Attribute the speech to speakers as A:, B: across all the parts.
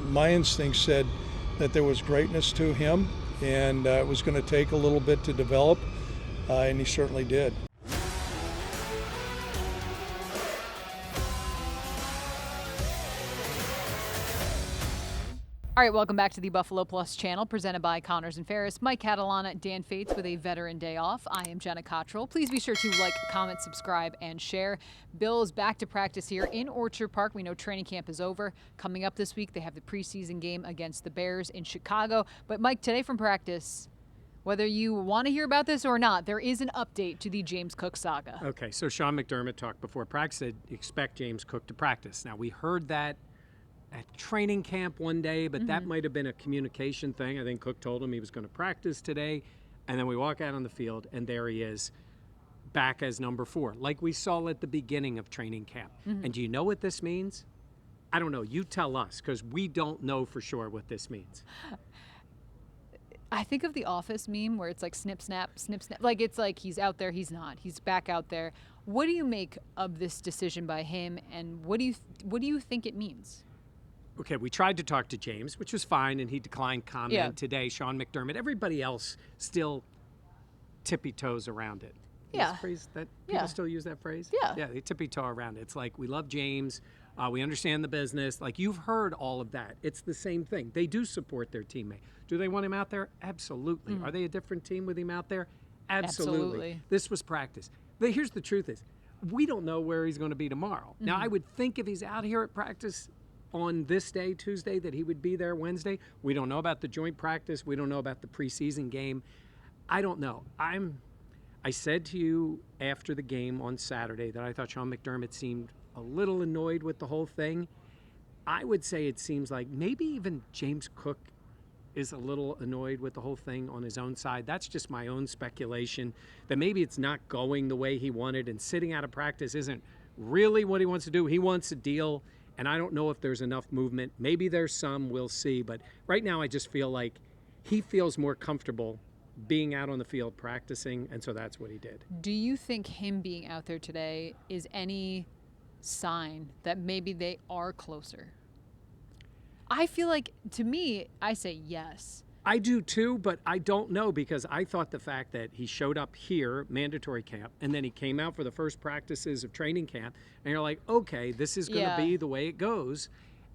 A: my instinct said that there was greatness to him, and it was going to take a little bit to develop, and he certainly did.
B: All right, welcome back to the Buffalo Plus channel, presented by Connors and Ferris. Mike Catalana, Dan Fates with a veteran day off. I am Jenna Cottrell. Please be sure to like, comment, subscribe, and share. Bill is back to practice here in Orchard Park. We know training camp is over. Coming up this week, they have the preseason game against the Bears in Chicago. But Mike, today from practice, whether you want to hear about this or not, there is an update to the James Cook saga.
C: Okay, so Sean McDermott talked before practice, said expect James Cook to practice. Now, we heard that at training camp one day, but that might have been a communication thing. I think Cook told him he was going to practice today, and then we walk out on the field, and there he is, back as number 4, like we saw at the beginning of training camp. And do you know what this means? I don't know. You tell us, because we don't know for sure what this means.
B: I think of the Office meme where it's like snip, snap, snip, snap. Like it's like he's out there, he's not. He's back out there. What do you make of this decision by him, and what do you think it means?
C: Okay, we tried to talk to James, which was fine, and he declined comment today. Sean McDermott, everybody else still tippy toes around it.
B: Yeah.
C: Phrase that people still use that phrase?
B: Yeah.
C: Yeah, they tippy toe around it. It's like, we love James, we understand the business. Like, you've heard all of that. It's the same thing. They do support their teammate. Do they want him out there? Absolutely. Are they a different team with him out there? Absolutely. This was practice. But here's the truth is, we don't know where he's going to be tomorrow. Now, I would think if he's out here at practice on this day, Tuesday, that he would be there Wednesday. We don't know about the joint practice. We don't know about the preseason game. I don't know. I said to you after the game on Saturday that I thought Sean McDermott seemed a little annoyed with the whole thing. I would say it seems like maybe even James Cook is a little annoyed with the whole thing on his own side. That's just my own speculation, that maybe it's not going the way he wanted, and sitting out of practice isn't really what he wants to do. He wants a deal. And I don't know if there's enough movement. Maybe there's some, we'll see. But right now I just feel like he feels more comfortable being out on the field practicing, and so that's what he did.
B: Do you think him being out there today is any sign that maybe they are closer? I feel like, to me, I say yes.
C: I do too, but I don't know, because I thought the fact that he showed up here, mandatory camp, and then he came out for the first practices of training camp, and you're like, okay, this is going to be the way it goes.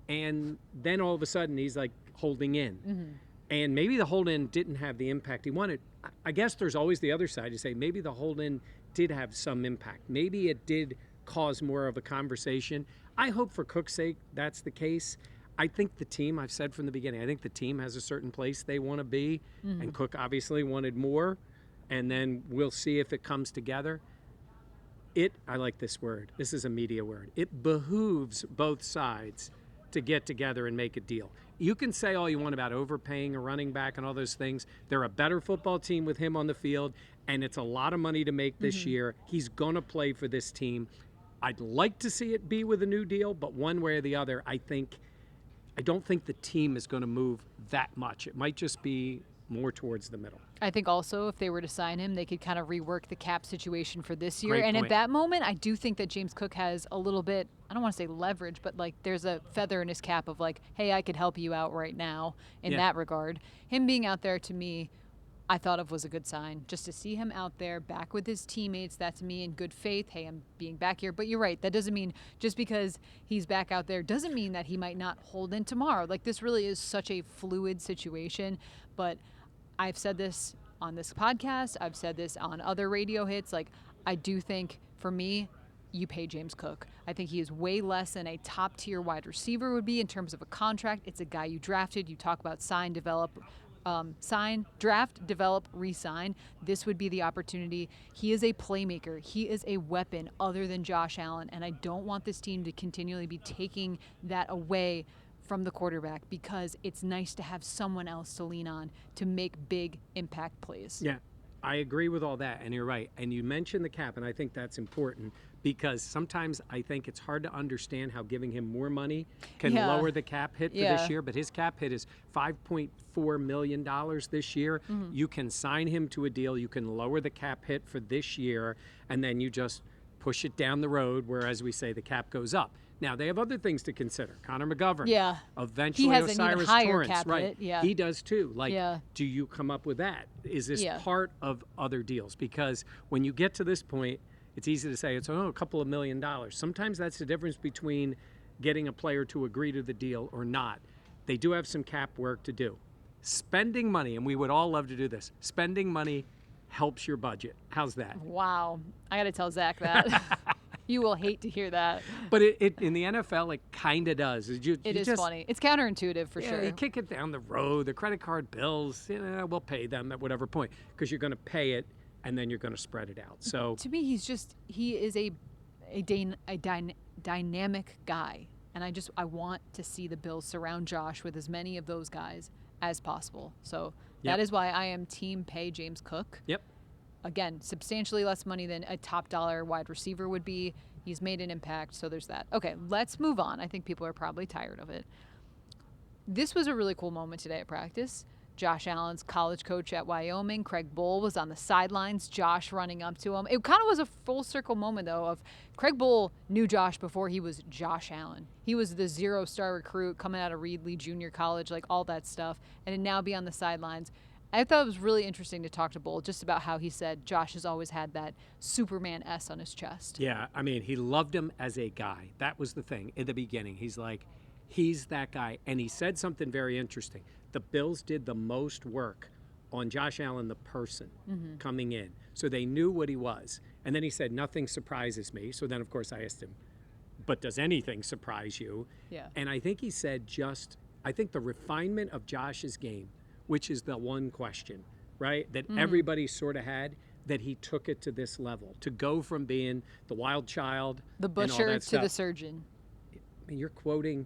C: And then all of a sudden he's like holding in. And maybe the hold in didn't have the impact he wanted. I guess there's always the other side. You say maybe the hold in did have some impact. Maybe it did cause more of a conversation. I hope for Cook's sake that's the case. I think the team, I've said from the beginning, I think the team has a certain place they want to be, and Cook obviously wanted more, and then we'll see if it comes together. I like this word. This is a media word. It behooves both sides to get together and make a deal. You can say all you want about overpaying a running back and all those things. They're a better football team with him on the field, and it's a lot of money to make this year. He's going to play for this team. I'd like to see it be with a new deal, but one way or the other, I don't think the team is going to move that much. It might just be more towards the middle.
B: I think also if they were to sign him, they could kind of rework the cap situation for this year.
C: Great
B: and
C: point.
B: at that moment, I do think that James Cook has a little bit, I don't want to say leverage, but like there's a feather in his cap of like, hey, I could help you out right now in that regard. Him being out there, to me, I thought of was a good sign. Just to see him out there back with his teammates, that to me in good faith, hey, I'm being back here. But you're right, that doesn't mean just because he's back out there doesn't mean that he might not hold in tomorrow. Like, this really is such a fluid situation. But I've said this on this podcast, I've said this on other radio hits. Like, I do think, for me, you pay James Cook. I think he is way less than a top-tier wide receiver would be in terms of a contract. It's a guy you drafted. You talk about sign, draft, develop, re-sign. This would be the opportunity. He is a playmaker. He is a weapon other than Josh Allen, and I don't want this team to continually be taking that away from the quarterback, because it's nice to have someone else to lean on to make big impact plays.
C: Yeah, I agree with all that, and you're right. And you mentioned the cap, and I think that's important, because sometimes I think it's hard to understand how giving him more money can lower the cap hit for this year. But his cap hit is $5.4 million this year. You can sign him to a deal. You can lower the cap hit for this year, and then you just push it down the road where, as we say, the cap goes up. Now, they have other things to consider. Connor McGovern.
B: Yeah.
C: Eventually,
B: He has an even
C: Osiris
B: higher
C: Torrance.
B: cap
C: Right.
B: hit, yeah.
C: He does too. Like,
B: Yeah.
C: do you come up with that? Is this
B: Yeah.
C: part of other deals? Because when you get to this point, it's easy to say it's a couple of $1 million. Sometimes that's the difference between getting a player to agree to the deal or not. They do have some cap work to do. Spending money, and we would all love to do this, spending money helps your budget. How's that?
B: Wow. I got to tell Zach that. You will hate to hear that.
C: But it in the NFL, it kind of does.
B: It is funny. It's counterintuitive for sure.
C: You kick it down the road. The credit card bills, we'll pay them at whatever point because you're going to pay it and then you're going to spread it out. So
B: to me, he is a dynamic guy, and I want to see the Bills surround Josh with as many of those guys as possible. So that is why I am team pay James Cook.
C: Yep.
B: Again, substantially less money than a top dollar wide receiver would be. He's made an impact, so there's that. Okay, let's move on. I think people are probably tired of it. This was a really cool moment today at practice. Josh Allen's college coach at Wyoming, Craig Bull, was on the sidelines, Josh running up to him. It kind of was a full circle moment, though, of Craig Bull knew Josh before he was Josh Allen. He was the 0-star recruit coming out of Reedley Junior College, like all that stuff, and to now be on the sidelines. I thought it was really interesting to talk to Bull just about how he said Josh has always had that Superman S on his chest.
C: Yeah, I mean, he loved him as a guy. That was the thing in the beginning. He's like, he's that guy. And he said something very interesting. The Bills did the most work on Josh Allen, the person, coming in. So they knew what he was. And then he said, nothing surprises me. So then, of course, I asked him, but does anything surprise you?
B: Yeah.
C: And I think he said I think the refinement of Josh's game, which is the one question, right, that everybody sort of had, that he took it to this level, to go from being the wild child,
B: the busher to the surgeon.
C: I mean, you're quoting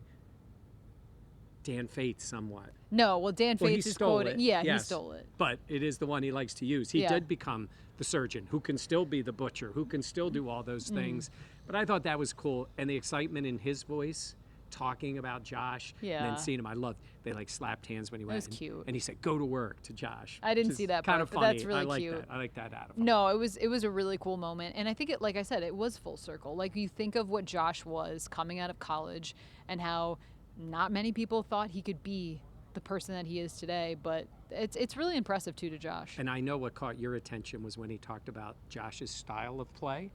C: Dan Faith somewhat.
B: No, well, Dan Faith is quoting. Yeah,
C: yes,
B: he stole it.
C: But it is the one he likes to use. He did become the surgeon who can still be the butcher, who can still do all those things. But I thought that was cool. And the excitement in his voice, talking about Josh, and then seeing him. I loved, they like slapped hands when he went.
B: That was cute.
C: And he said, go to work to Josh.
B: I didn't see that part,
C: kind of
B: but
C: funny.
B: that's really
C: I like
B: cute.
C: That. I like that out of him.
B: No, it was a really cool moment. And I think like I said, it was full circle. Like you think of what Josh was coming out of college and how not many people thought he could be the person that he is today, but it's really impressive too to Josh.
C: And I know what caught your attention was when he talked about Josh's style of play.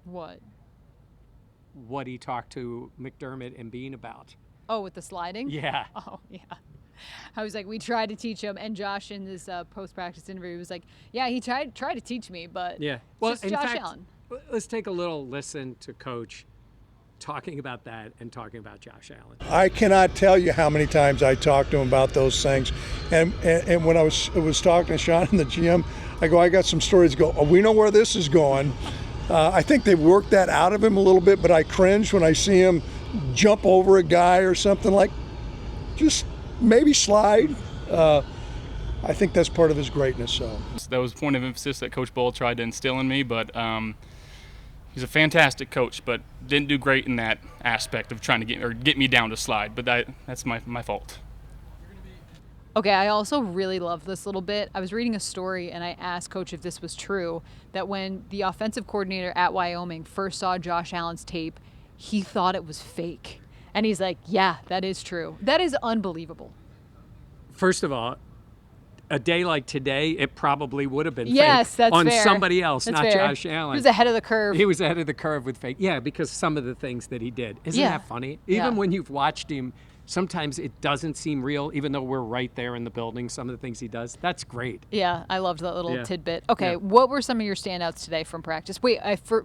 C: What he talked to McDermott and Bean about.
B: Oh, with the sliding?
C: Yeah.
B: Oh, yeah. I was like, we tried to teach him, and Josh in this post-practice interview was like, yeah, he tried to teach me, but
C: yeah.
B: Well, just
C: in
B: Josh
C: fact,
B: Allen.
C: Let's take a little listen to Coach talking about that and talking about Josh Allen.
A: I cannot tell you how many times I talked to him about those things. And when I was talking to Sean in the gym, I go, I got some stories to go, oh, we know where this is going. I think they worked that out of him a little bit, but I cringe when I see him jump over a guy or something, like just maybe slide. I think that's part of his greatness. So
D: that was a point of emphasis that Coach Bull tried to instill in me, but he's a fantastic coach, but didn't do great in that aspect of trying to get me down to slide. But that's my fault.
B: Okay, I also really love this little bit. I was reading a story, and I asked Coach if this was true, that when the offensive coordinator at Wyoming first saw Josh Allen's tape, he thought it was fake. And he's like, yeah, that is true. That is unbelievable.
C: First of all, a day like today, it probably would have been
B: yes,
C: fake
B: that's
C: on
B: fair.
C: somebody else,
B: that's
C: not
B: fair.
C: Josh Allen.
B: He was ahead of the curve.
C: He was ahead of the curve with fake. Yeah, because some of the things that he did. Isn't that funny? Even when you've watched him, sometimes it doesn't seem real, even though we're right there in the building, some of the things he does. That's great.
B: Yeah, I loved that little tidbit. Okay, what were some of your standouts today from practice? Wait,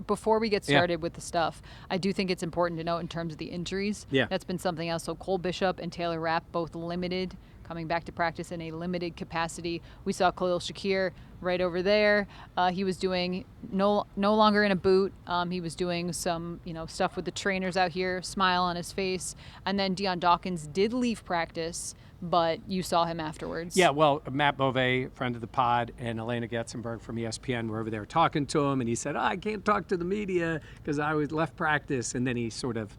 B: before we get started with the stuff, I do think it's important to note in terms of the injuries.
C: Yeah.
B: That's been something else. So Cole Bishop and Taylor Rapp both limited, coming back to practice in a limited capacity. We saw Khalil Shakir right over there. He was doing no longer in a boot. He was doing some stuff with the trainers out here, smile on his face. And then Deion Dawkins did leave practice, but you saw him afterwards.
C: Yeah, well, Matt Beauvais, friend of the pod, and Elena Getzenberg from ESPN were over there talking to him, and he said, I can't talk to the media because I was left practice. And then he sort of,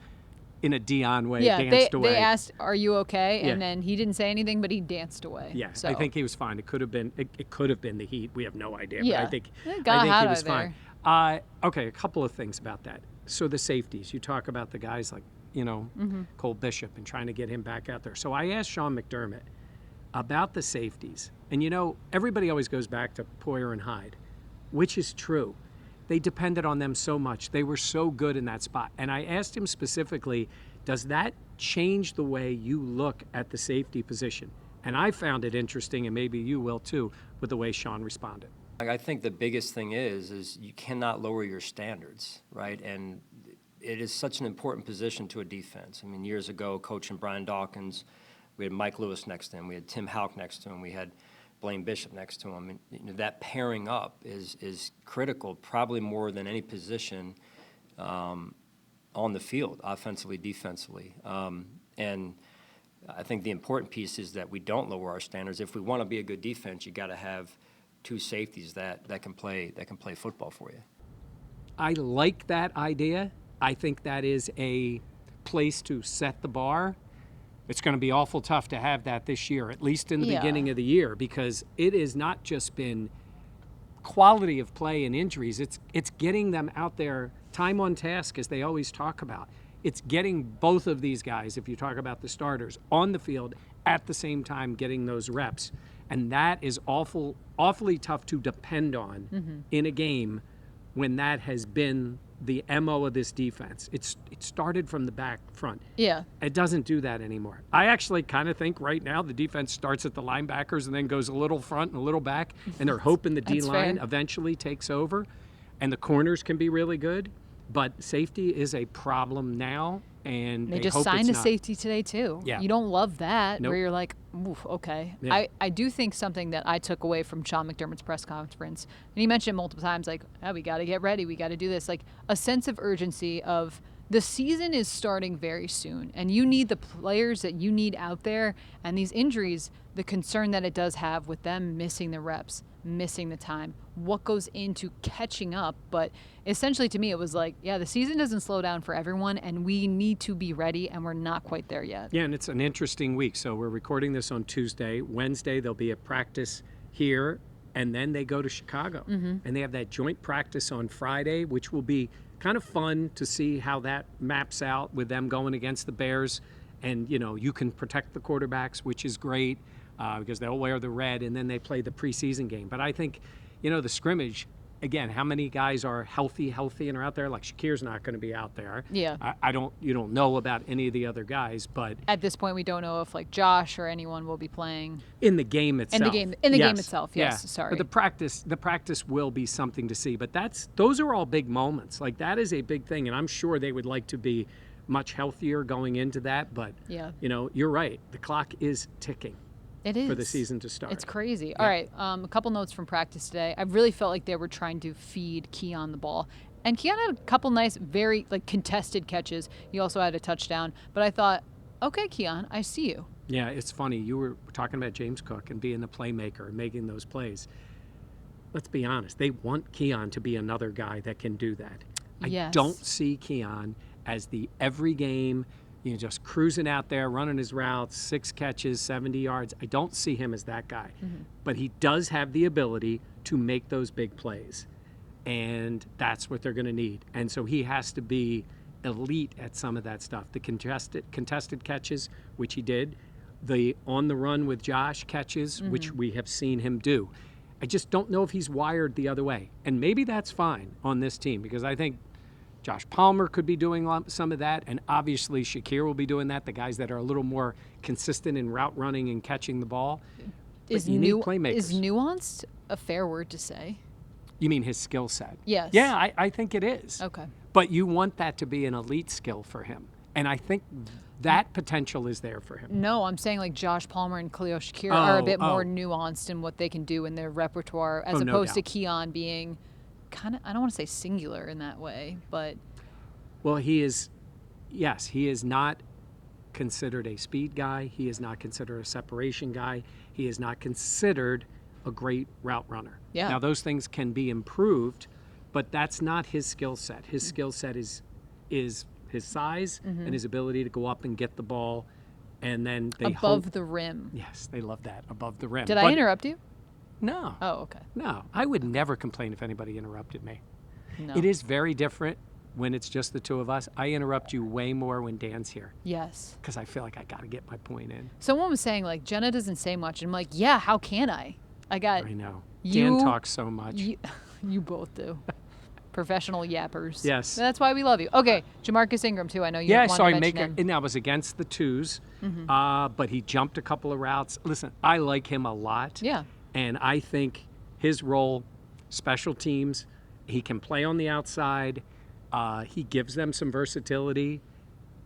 C: in a Deion way, danced away.
B: They asked, are you okay? And then he didn't say anything, but he danced away.
C: Yeah,
B: so.
C: I think he was fine. It could have been the heat. We have no idea.
B: Yeah.
C: But I think
B: he
C: was fine. Okay, a couple of things about that. So the safeties, you talk about the guys like Cole Bishop and trying to get him back out there. So I asked Sean McDermott about the safeties. And, everybody always goes back to Poyer and Hyde, which is true. They depended on them so much. They were so good in that spot. And I asked him specifically, does that change the way you look at the safety position? And I found it interesting, and maybe you will too, with the way Sean responded.
E: I think the biggest thing is you cannot lower your standards, right? And it is such an important position to a defense. I mean, years ago, coaching Brian Dawkins, we had Mike Lewis next to him, we had Tim Houck next to him, we had Blaine Bishop next to him. And that pairing up is critical, probably more than any position on the field, offensively, defensively. And I think the important piece is that we don't lower our standards. If we want to be a good defense, you got to have two safeties that can play football for you.
C: I like that idea. I think that is a place to set the bar. It's going to be awful tough to have that this year, at least in the beginning of the year, because it has not just been quality of play and injuries. It's getting them out there, time on task, as they always talk about. It's getting both of these guys, if you talk about the starters, on the field at the same time, getting those reps. And that is awfully tough to depend on in a game when that has been the MO of this defense. It started from the back front.
B: Yeah.
C: It doesn't do that anymore. I actually kind of think right now the defense starts at the linebackers and then goes a little front and a little back, and they're hoping the D-line eventually takes over, and the corners can be really good. But safety is a problem now, and
B: they just signed a safety today too.
C: Yeah.
B: You don't love that,
C: Nope.
B: where you're like, oof, okay.
C: Yeah.
B: I do think something that I took away from Sean McDermott's press conference, and he mentioned multiple times, like, oh, we got to get ready, we got to do this, like a sense of urgency of the season is starting very soon, and you need the players that you need out there, and these injuries, the concern that it does have with them missing the reps, missing the time, what goes into catching up. But essentially to me it was like, yeah, the season doesn't slow down for everyone, and we need to be ready, and we're not quite there yet.
C: Yeah, and it's an interesting week. So we're recording this on Tuesday. Wednesday there'll be a practice here, and then they go to Chicago. And they have that joint practice on Friday, which will be kind of fun to see how that maps out with them going against the Bears. And, you can protect the quarterbacks, which is great. Because they'll wear the red, and then they play the preseason game. But I think, the scrimmage, again, how many guys are healthy and are out there? Like Shakir's not going to be out there.
B: Yeah.
C: You don't know about any of the other guys, but
B: At this point, we don't know if like Josh or anyone will be playing
C: in the game itself.
B: in the game itself. Yes, sorry.
C: But the practice will be something to see. But those are all big moments. Like that is a big thing, and I'm sure they would like to be much healthier going into that. But you're right. The clock is ticking.
B: It is.
C: For the season to start.
B: It's crazy. All right, a couple notes from practice today. I really felt like they were trying to feed Keon the ball. And Keon had a couple nice, very contested catches. He also had a touchdown. But I thought, okay, Keon, I see you.
C: Yeah, it's funny. You were talking about James Cook and being the playmaker and making those plays. Let's be honest. They want Keon to be another guy that can do that.
B: Yes.
C: I don't see Keon as the every game, just cruising out there, running his routes, 6 catches, 70 yards. I don't see him as that guy. But he does have the ability to make those big plays. And that's what they're going to need. And so he has to be elite at some of that stuff. The contested catches, which he did. The on the run with Josh catches, which we have seen him do. I just don't know if he's wired the other way. And maybe that's fine on this team, because I think Josh Palmer could be doing some of that, and obviously Shakir will be doing that, the guys that are a little more consistent in route running and catching the ball.
B: Is
C: playmakers.
B: Is nuanced a fair word to say?
C: You mean his skill set?
B: Yes.
C: Yeah, I think it is.
B: Okay.
C: But you want that to be an elite skill for him. And I think that potential is there for him.
B: No, I'm saying like Josh Palmer and Khalil Shakir are a bit more nuanced in what they can do in their repertoire, as opposed to Keon being kind of, I don't want to say singular in that way, but
C: well, he is not considered a speed guy. He is not considered a separation guy. He is not considered a great route runner.
B: Yeah.
C: Now those things can be improved, but that's not his skill set. His skill set is his size and his ability to go up and get the ball, and then they
B: above the rim.
C: Yes, they love that, above the rim.
B: Did I interrupt you?
C: No.
B: Oh, okay.
C: No, I would never complain if anybody interrupted me.
B: No.
C: It is very different when it's just the two of us. I interrupt you way more when Dan's here
B: Yes.
C: because I feel like I got to get my point in.
B: Someone was saying, like, Jenna doesn't say much. And I'm like, yeah, how can I?
C: I know.
B: You,
C: Dan talks so much.
B: You both do. Professional yappers.
C: Yes.
B: That's why we love you. Okay, Jamarcus Ingram, too. I know you
C: Yeah,
B: wanted
C: so
B: to
C: I
B: mention him.
C: and I was against the twos, but he jumped a couple of routes. Listen, I like him a lot.
B: Yeah.
C: And I think his role, special teams, he can play on the outside. He gives them some versatility.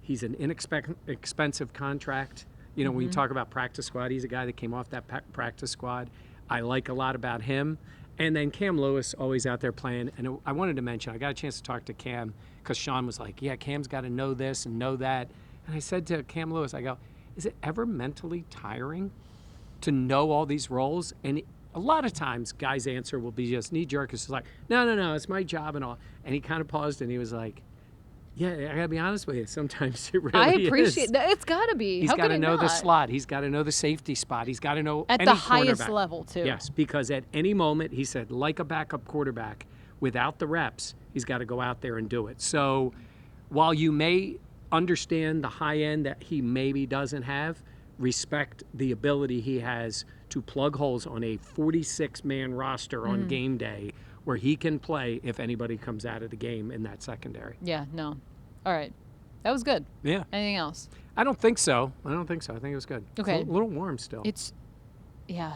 C: He's an inexpensive contract. You know, when you talk about practice squad, he's a guy that came off that practice squad. I like a lot about him. And then Cam Lewis, always out there playing. And I wanted to mention, I got a chance to talk to Cam because Sean was like, yeah, Cam's got to know this and know that. And I said to Cam Lewis, I go, is it ever mentally tiring to know all these roles? And a lot of times, guys' answer will be just knee-jerk. It's like, no, it's my job and all. And he kind of paused and he was like, yeah, I got to be honest with you. Sometimes it really
B: I
C: is.
B: appreciate that. It's got to be.
C: He's
B: How
C: got
B: could
C: to
B: it
C: know the
B: not?
C: slot. He's got to know the safety spot. He's got to know
B: At
C: any
B: the highest
C: cornerback.
B: level, too.
C: Yes, because at any moment, he said, like a backup quarterback, without the reps, he's got to go out there and do it. So while you may understand the high end that he maybe doesn't have, respect the ability he has to plug holes on a 46-man roster on game day where he can play if anybody comes out of the game in that secondary.
B: Yeah, no. All right. That was good.
C: Yeah.
B: Anything else?
C: I don't think so. I think it was good.
B: Okay.
C: It's a little warm still.
B: Yeah.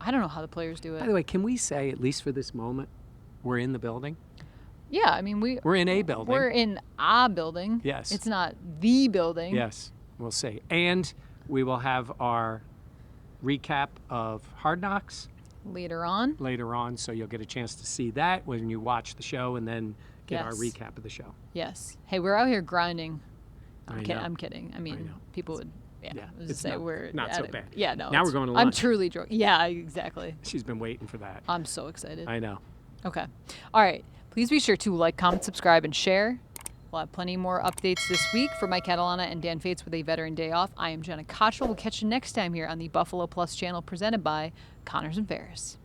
B: I don't know how the players do
C: By
B: it.
C: the way, can we say, at least for this moment, we're in the building?
B: Yeah, I mean,
C: We're in a building.
B: We're in a building.
C: Yes.
B: It's not the building.
C: Yes, we'll see. And we will have our recap of Hard Knocks
B: Later on.
C: later on, so you'll get a chance to see that when you watch the show and then get our
B: Yes.
C: recap of the show.
B: Yes. Hey, we're out here grinding.
C: I know.
B: I'm kidding. I mean,
C: know.
B: people would. Yeah.
C: Yeah,
B: I was
C: it's
B: say
C: not-
B: we're
C: not
B: at
C: so
B: it.
C: bad.
B: Yeah, no.
C: Now
B: it's-
C: we're going to
B: I'm
C: lunch.
B: truly drunk. Yeah, exactly.
C: She's been waiting for that.
B: I'm so excited.
C: I know.
B: Okay. All right. Please be sure to like, comment, subscribe, and share. We'll have plenty more updates this week. For Mike Catalana and Dan Fates with a veteran day off, I am Jenna Cottrell. We'll catch you next time here on the Buffalo Plus channel presented by Connors and Ferris.